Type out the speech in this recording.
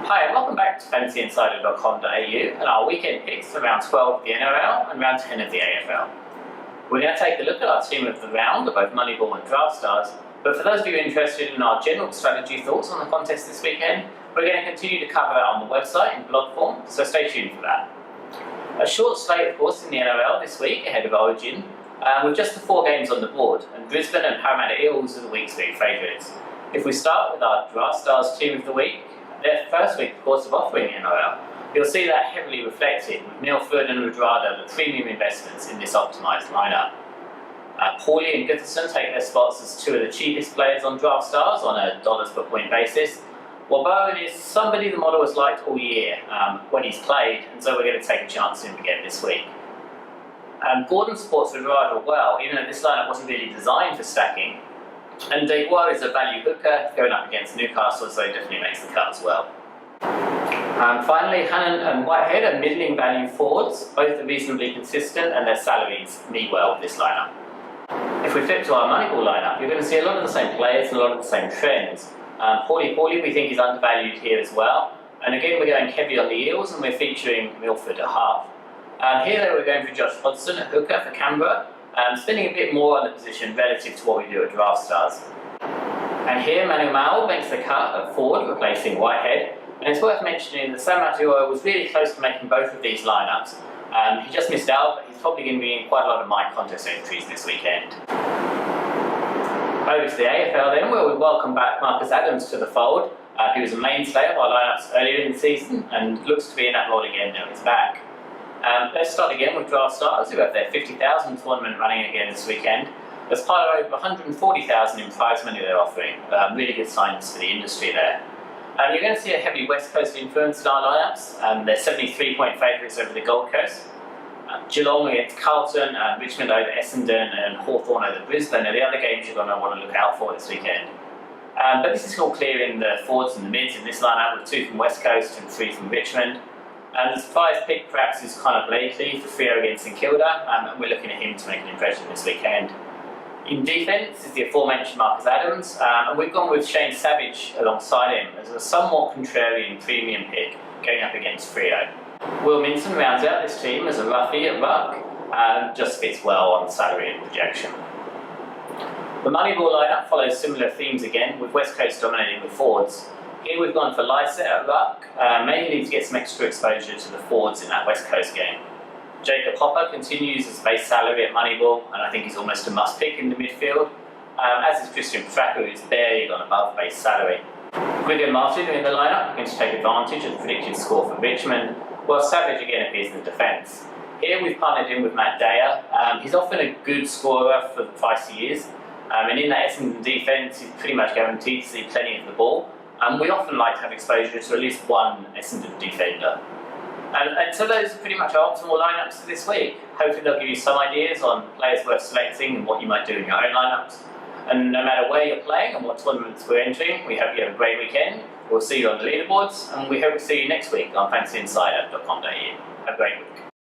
Hi and welcome back to fantasyinsider.com.au and our weekend picks for round 12 of the NRL and round 10 of the AFL. We're going to take a look at our team of the round, both Moneyball and Draft Stars, but for those of you interested in our general strategy thoughts on the contest this weekend, we're going to continue to cover that on the website in blog form, so stay tuned for that. A short slate, of course, in the NRL this week ahead of Origin, with just the 4 games on the board, and Brisbane and Parramatta Eels are the week's big favourites. If we start with our Draft Stars team of the week, their first week, of course, of offering NRL, you'll see that heavily reflected with Milford and Rudrada, the premium investments in this optimised lineup. Paulie and Gutherson take their spots as 2 of the cheapest players on Draft Stars on a dollars per point basis, while Bowen is somebody the model has liked all year when he's played, and so we're going to take a chance on him again this week. Gordon supports Rudrada well, even though this lineup wasn't really designed for stacking. And Deguar is a value hooker going up against Newcastle, so he definitely makes the cut as well. Finally, Hannon and Whitehead are middling value forwards. Both are reasonably consistent and their salaries meet well with this lineup. If we flip to our Moneyball lineup, you're going to see a lot of the same players and a lot of the same trends. Paulie we think is undervalued here as well. And again, we're going heavy on the Eels and we're featuring Milford at half. Here though, we're going for Josh Hodgson at hooker for Canberra. Spending a bit more on the position relative to what we do at Draft Stars. And here Manu Mao makes the cut at forward, replacing Whitehead. And it's worth mentioning that Sam Matuo was really close to making both of these lineups. He just missed out, but he's probably going to be in quite a lot of my contest entries this weekend. Over to the AFL then, where we welcome back Marcus Adams to the fold. He was a mainstay of our lineups earlier in the season and looks to be in that role again now he's back. Let's start again with Draft Stars, who have their 50,000 tournament running again this weekend. There's part of over 140,000 in prize money they're offering. Really good signs for the industry there. You're going to see a heavy West Coast influence in our lineups. They're 73-point favourites over the Gold Coast. Geelong against Carlton, Richmond over Essendon, and Hawthorn over Brisbane are the other games you're going to want to look out for this weekend. But this is all clear in the forwards and the mids in this lineup, with 2 from West Coast and 3 from Richmond. The surprise pick perhaps is Connor Blakely for Freo against St Kilda, and we're looking at him to make an impression this weekend. In defence is the aforementioned Marcus Adams, and we've gone with Shane Savage alongside him as a somewhat contrarian premium pick going up against Freo. Will Minson rounds out this team as a roughie at ruck, and just fits well on salary and projection. The Moneyball lineup follows similar themes again, with West Coast dominating the forwards. Here we've gone for Lysett at ruck, mainly to get some extra exposure to the forwards in that West Coast game. Jacob Hopper continues as base salary at Moneyball, and I think he's almost a must pick in the midfield, as is Christian Petracca, who's barely gone above base salary. Wigan Martin in the lineup, going to take advantage of the predicted score for Richmond, while Savage again appears in the defence. Here we've partnered in with Matt Dyer. He's often a good scorer for the price he is, and in that Essendon defence he's pretty much guaranteed to see plenty of the ball. We often like to have exposure to at least one Essendon defender. And so those are pretty much our optimal lineups for this week. Hopefully they'll give you some ideas on players worth selecting and what you might do in your own lineups. And no matter where you're playing and what tournaments we're entering, we hope you have a great weekend. We'll see you on the leaderboards, and we hope to see you next week on fantasyinsider.com.au. Have a great week.